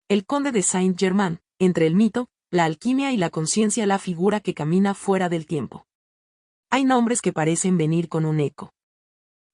El conde de Saint-Germain, entre el mito, la alquimia y la conciencia, la figura que camina fuera del tiempo. Hay nombres que parecen venir con un eco.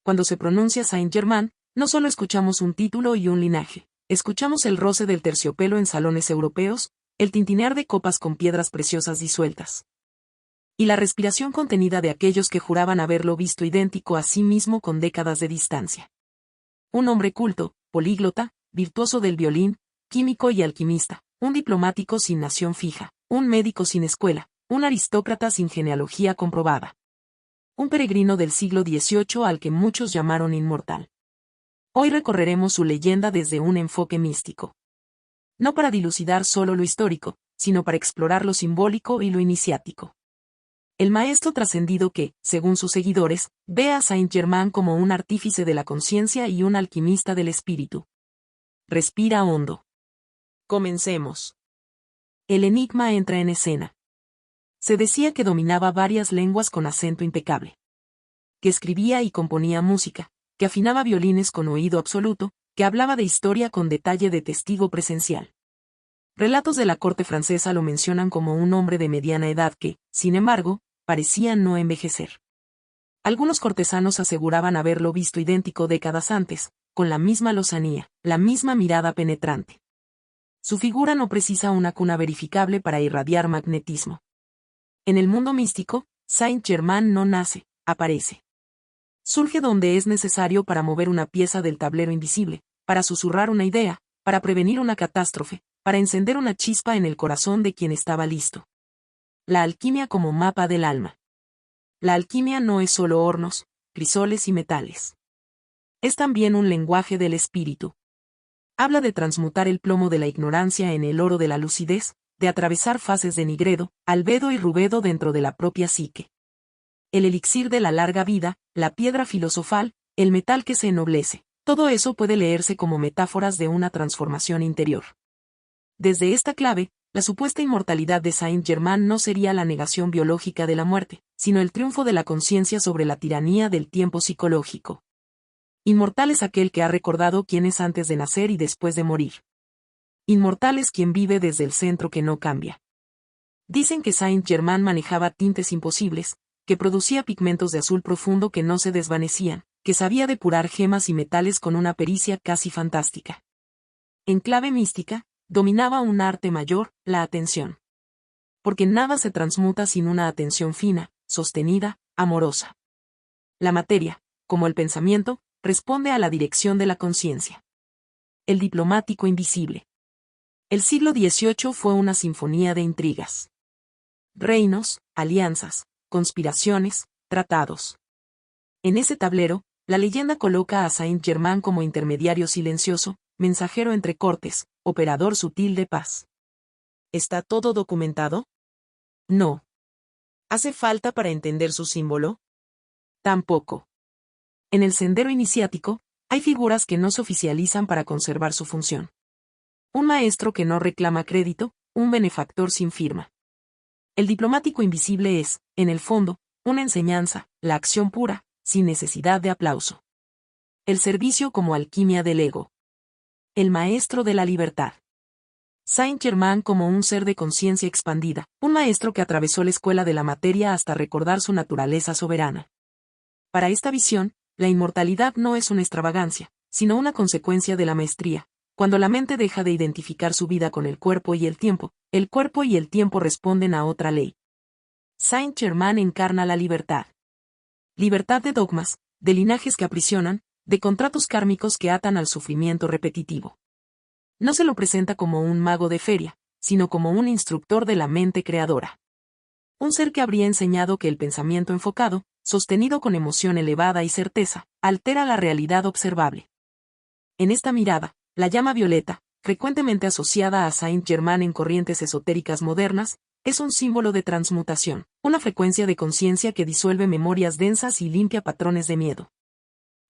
Cuando se pronuncia Saint-Germain, no solo escuchamos un título y un linaje, escuchamos el roce del terciopelo en salones europeos, el tintinear de copas con piedras preciosas disueltas. Y la respiración contenida de aquellos que juraban haberlo visto idéntico a sí mismo con décadas de distancia. Un hombre culto, políglota, virtuoso del violín, químico y alquimista, un diplomático sin nación fija, un médico sin escuela, un aristócrata sin genealogía comprobada. Un peregrino del siglo XVIII al que muchos llamaron inmortal. Hoy recorreremos su leyenda desde un enfoque místico. No para dilucidar solo lo histórico, sino para explorar lo simbólico y lo iniciático. El maestro trascendido que, según sus seguidores, ve a Saint-Germain como un artífice de la conciencia y un alquimista del espíritu. Respira hondo. Comencemos. El enigma entra en escena. Se decía que dominaba varias lenguas con acento impecable. Que escribía y componía música, que afinaba violines con oído absoluto, que hablaba de historia con detalle de testigo presencial. Relatos de la corte francesa lo mencionan como un hombre de mediana edad que, sin embargo, parecía no envejecer. Algunos cortesanos aseguraban haberlo visto idéntico décadas antes, con la misma lozanía, la misma mirada penetrante. Su figura no precisa una cuna verificable para irradiar magnetismo. En el mundo místico, Saint-Germain no nace, aparece. Surge donde es necesario para mover una pieza del tablero invisible, para susurrar una idea, para prevenir una catástrofe, para encender una chispa en el corazón de quien estaba listo. La alquimia como mapa del alma. La alquimia no es solo hornos, crisoles y metales. Es también un lenguaje del espíritu. Habla de transmutar el plomo de la ignorancia en el oro de la lucidez, de atravesar fases de nigredo, albedo y rubedo dentro de la propia psique. El elixir de la larga vida, la piedra filosofal, el metal que se ennoblece, todo eso puede leerse como metáforas de una transformación interior. Desde esta clave, la supuesta inmortalidad de Saint-Germain no sería la negación biológica de la muerte, sino el triunfo de la conciencia sobre la tiranía del tiempo psicológico. Inmortal es aquel que ha recordado quién es antes de nacer y después de morir. Inmortal es quien vive desde el centro que no cambia. Dicen que Saint-Germain manejaba tintes imposibles, que producía pigmentos de azul profundo que no se desvanecían, que sabía depurar gemas y metales con una pericia casi fantástica. En clave mística, dominaba un arte mayor, la atención. Porque nada se transmuta sin una atención fina, sostenida, amorosa. La materia, como el pensamiento, responde a la dirección de la conciencia. El diplomático invisible. El siglo XVIII fue una sinfonía de intrigas. Reinos, alianzas, conspiraciones, tratados. En ese tablero, la leyenda coloca a Saint-Germain como intermediario silencioso, mensajero entre cortes, operador sutil de paz. ¿Está todo documentado? No. ¿Hace falta para entender su símbolo? Tampoco. En el sendero iniciático, hay figuras que no se oficializan para conservar su función. Un maestro que no reclama crédito, un benefactor sin firma. El diplomático invisible es, en el fondo, una enseñanza, la acción pura, sin necesidad de aplauso. El servicio como alquimia del ego. El maestro de la libertad. Saint-Germain como un ser de conciencia expandida, un maestro que atravesó la escuela de la materia hasta recordar su naturaleza soberana. Para esta visión, la inmortalidad no es una extravagancia, sino una consecuencia de la maestría. Cuando la mente deja de identificar su vida con el cuerpo y el tiempo responden a otra ley. Saint-Germain encarna la libertad. Libertad de dogmas, de linajes que aprisionan, de contratos kármicos que atan al sufrimiento repetitivo. No se lo presenta como un mago de feria, sino como un instructor de la mente creadora. Un ser que habría enseñado que el pensamiento enfocado, sostenido con emoción elevada y certeza, altera la realidad observable. En esta mirada, la llama violeta, frecuentemente asociada a Saint-Germain en corrientes esotéricas modernas, es un símbolo de transmutación, una frecuencia de conciencia que disuelve memorias densas y limpia patrones de miedo.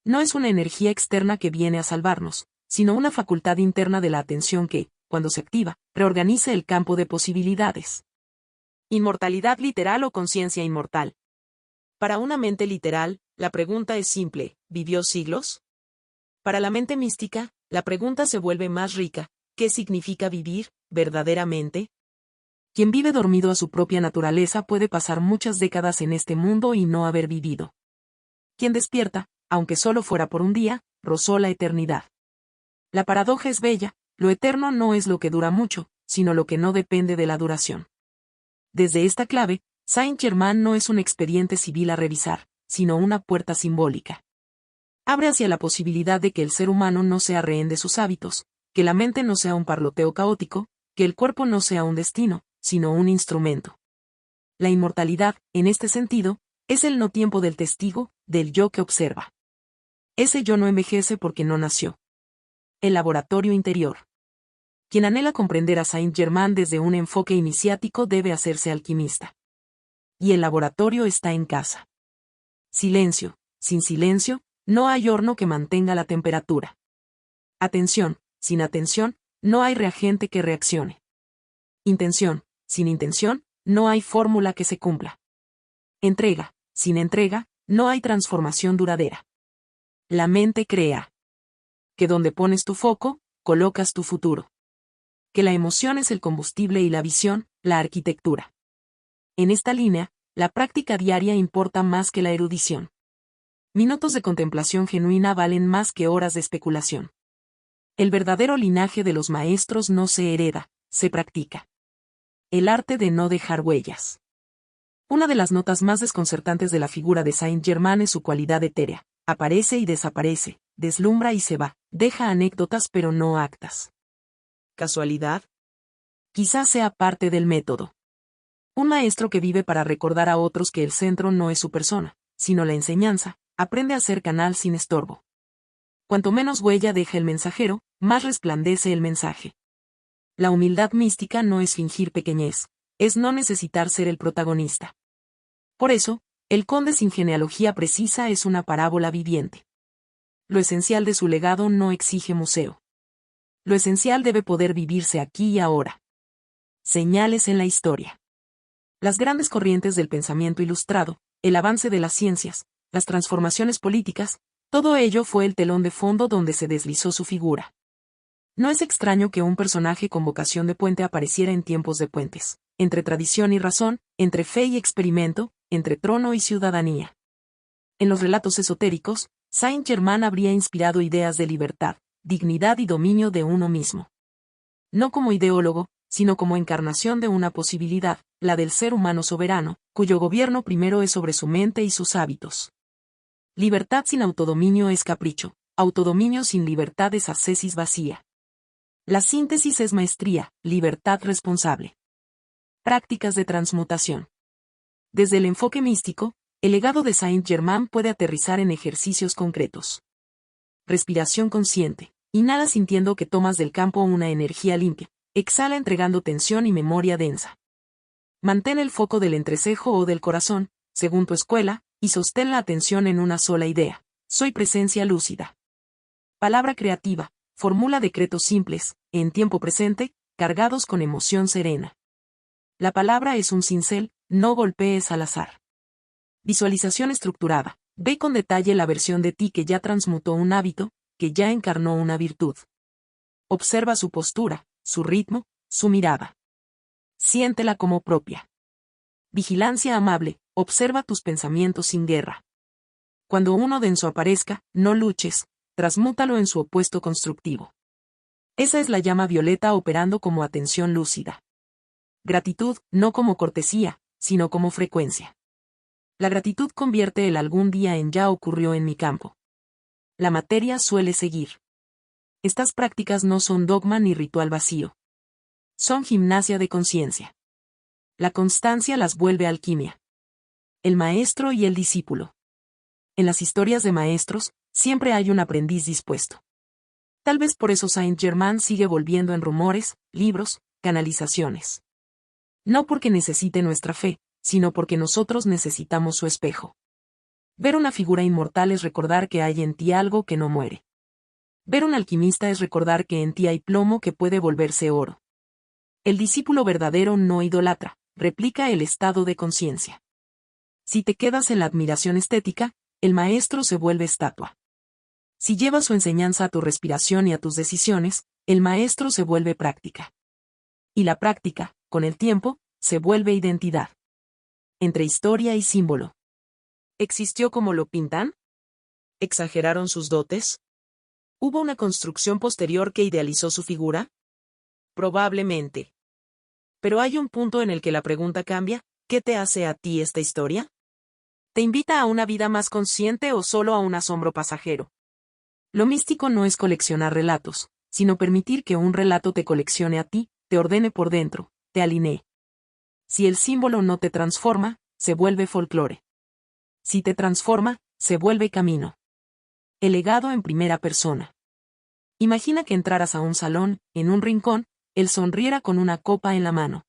No es una energía externa que viene a salvarnos, sino una facultad interna de la atención que, cuando se activa, reorganiza el campo de posibilidades. ¿Inmortalidad literal o conciencia inmortal? Para una mente literal, la pregunta es simple: ¿vivió siglos? Para la mente mística, la pregunta se vuelve más rica: ¿Qué significa vivir, verdaderamente? Quien vive dormido a su propia naturaleza puede pasar muchas décadas en este mundo y no haber vivido. Quien despierta, aunque solo fuera por un día, rozó la eternidad. La paradoja es bella, lo eterno no es lo que dura mucho, sino lo que no depende de la duración. Desde esta clave, Saint-Germain no es un expediente civil a revisar, sino una puerta simbólica. Abre hacia la posibilidad de que el ser humano no sea rehén de sus hábitos, que la mente no sea un parloteo caótico, que el cuerpo no sea un destino, sino un instrumento. La inmortalidad, en este sentido, es el no tiempo del testigo, del yo que observa. Ese yo no envejece porque no nació. El laboratorio interior. Quien anhela comprender a Saint-Germain desde un enfoque iniciático debe hacerse alquimista. Y el laboratorio está en casa. Silencio, sin silencio, no hay horno que mantenga la temperatura. Atención, sin atención, no hay reagente que reaccione. Intención, sin intención, no hay fórmula que se cumpla. Entrega, sin entrega, no hay transformación duradera. La mente crea. Que donde pones tu foco, colocas tu futuro. Que la emoción es el combustible y la visión, la arquitectura. En esta línea, la práctica diaria importa más que la erudición. Minutos de contemplación genuina valen más que horas de especulación. El verdadero linaje de los maestros no se hereda, se practica. El arte de no dejar huellas. Una de las notas más desconcertantes de la figura de Saint-Germain es su cualidad etérea. Aparece y desaparece, deslumbra y se va, deja anécdotas pero no actas. ¿Casualidad? Quizás sea parte del método. Un maestro que vive para recordar a otros que el centro no es su persona, sino la enseñanza, aprende a ser canal sin estorbo. Cuanto menos huella deja el mensajero, más resplandece el mensaje. La humildad mística no es fingir pequeñez, es no necesitar ser el protagonista. Por eso, el conde sin genealogía precisa es una parábola viviente. Lo esencial de su legado no exige museo. Lo esencial debe poder vivirse aquí y ahora. Señales en la historia. Las grandes corrientes del pensamiento ilustrado, el avance de las ciencias, las transformaciones políticas, todo ello fue el telón de fondo donde se deslizó su figura. No es extraño que un personaje con vocación de puente apareciera en tiempos de puentes, entre tradición y razón, entre fe y experimento, entre trono y ciudadanía. En los relatos esotéricos, Saint-Germain habría inspirado ideas de libertad, dignidad y dominio de uno mismo. No como ideólogo, sino como encarnación de una posibilidad, la del ser humano soberano, cuyo gobierno primero es sobre su mente y sus hábitos. Libertad sin autodominio es capricho, autodominio sin libertad es ascesis vacía. La síntesis es maestría, libertad responsable. Prácticas de transmutación. Desde el enfoque místico, el legado de Saint-Germain puede aterrizar en ejercicios concretos. Respiración consciente. Inhala sintiendo que tomas del campo una energía limpia. Exhala entregando tensión y memoria densa. Mantén el foco del entrecejo o del corazón, según tu escuela, y sostén la atención en una sola idea. Soy presencia lúcida. Palabra creativa. Formula decretos simples, en tiempo presente, cargados con emoción serena. La palabra es un cincel, no golpees al azar. Visualización estructurada. Ve con detalle la versión de ti que ya transmutó un hábito, que ya encarnó una virtud. Observa su postura, su ritmo, su mirada. Siéntela como propia. Vigilancia amable. Observa tus pensamientos sin guerra. Cuando uno denso aparezca, no luches, transmútalo en su opuesto constructivo. Esa es la llama violeta operando como atención lúcida. Gratitud, no como cortesía, sino como frecuencia. La gratitud convierte el algún día en ya ocurrió en mi campo. La materia suele seguir. Estas prácticas no son dogma ni ritual vacío. Son gimnasia de conciencia. La constancia las vuelve alquimia. El maestro y el discípulo. En las historias de maestros, siempre hay un aprendiz dispuesto. Tal vez por eso Saint-Germain sigue volviendo en rumores, libros, canalizaciones. No porque necesite nuestra fe, sino porque nosotros necesitamos su espejo. Ver una figura inmortal es recordar que hay en ti algo que no muere. Ver un alquimista es recordar que en ti hay plomo que puede volverse oro. El discípulo verdadero no idolatra, replica el estado de conciencia. Si te quedas en la admiración estética, el maestro se vuelve estatua. Si llevas su enseñanza a tu respiración y a tus decisiones, el maestro se vuelve práctica. Y la práctica, con el tiempo, se vuelve identidad. Entre historia y símbolo. ¿Existió como lo pintan? ¿Exageraron sus dotes? ¿Hubo una construcción posterior que idealizó su figura? Probablemente. Pero hay un punto en el que la pregunta cambia: ¿qué te hace a ti esta historia? ¿Te invita a una vida más consciente o solo a un asombro pasajero? Lo místico no es coleccionar relatos, sino permitir que un relato te coleccione a ti, te ordene por dentro, te alinee. Si el símbolo no te transforma, se vuelve folclore. Si te transforma, se vuelve camino. El legado en primera persona. Imagina que entraras a un salón, en un rincón, él sonriera con una copa en la mano.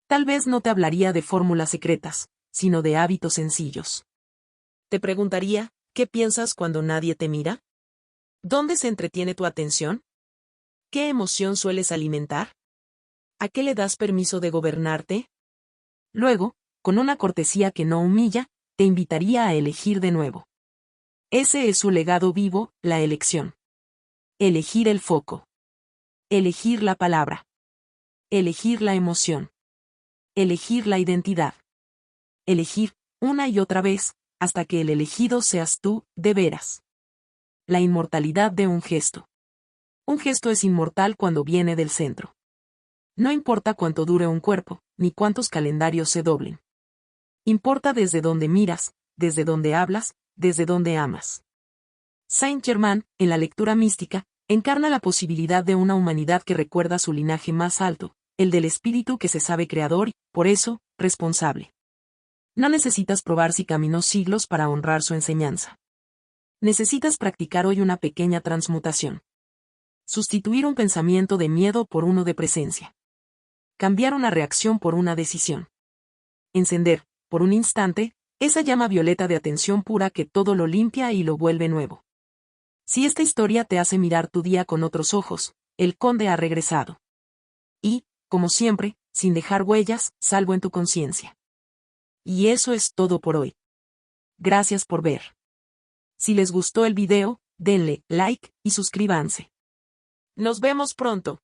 Tal vez no te hablaría de fórmulas secretas, sino de hábitos sencillos. Te preguntaría: ¿qué piensas cuando nadie te mira? ¿Dónde se entretiene tu atención? ¿Qué emoción sueles alimentar? ¿A qué le das permiso de gobernarte? Luego, con una cortesía que no humilla, te invitaría a elegir de nuevo. Ese es su legado vivo, la elección. Elegir el foco. Elegir la palabra. Elegir la emoción. Elegir la identidad. Elegir, una y otra vez, hasta que el elegido seas tú, de veras. La inmortalidad de un gesto. Un gesto es inmortal cuando viene del centro. No importa cuánto dure un cuerpo, ni cuántos calendarios se doblen. Importa desde dónde miras, desde dónde hablas, desde dónde amas. Saint-Germain, en la lectura mística, encarna la posibilidad de una humanidad que recuerda su linaje más alto, el del espíritu que se sabe creador y, por eso, responsable. No necesitas probar si caminó siglos para honrar su enseñanza. Necesitas practicar hoy una pequeña transmutación. Sustituir un pensamiento de miedo por uno de presencia. Cambiar una reacción por una decisión. Encender, por un instante, esa llama violeta de atención pura que todo lo limpia y lo vuelve nuevo. Si esta historia te hace mirar tu día con otros ojos, el conde ha regresado. Y, como siempre, sin dejar huellas, salvo en tu conciencia. Y eso es todo por hoy. Gracias por ver. Si les gustó el video, denle like y suscríbanse. Nos vemos pronto.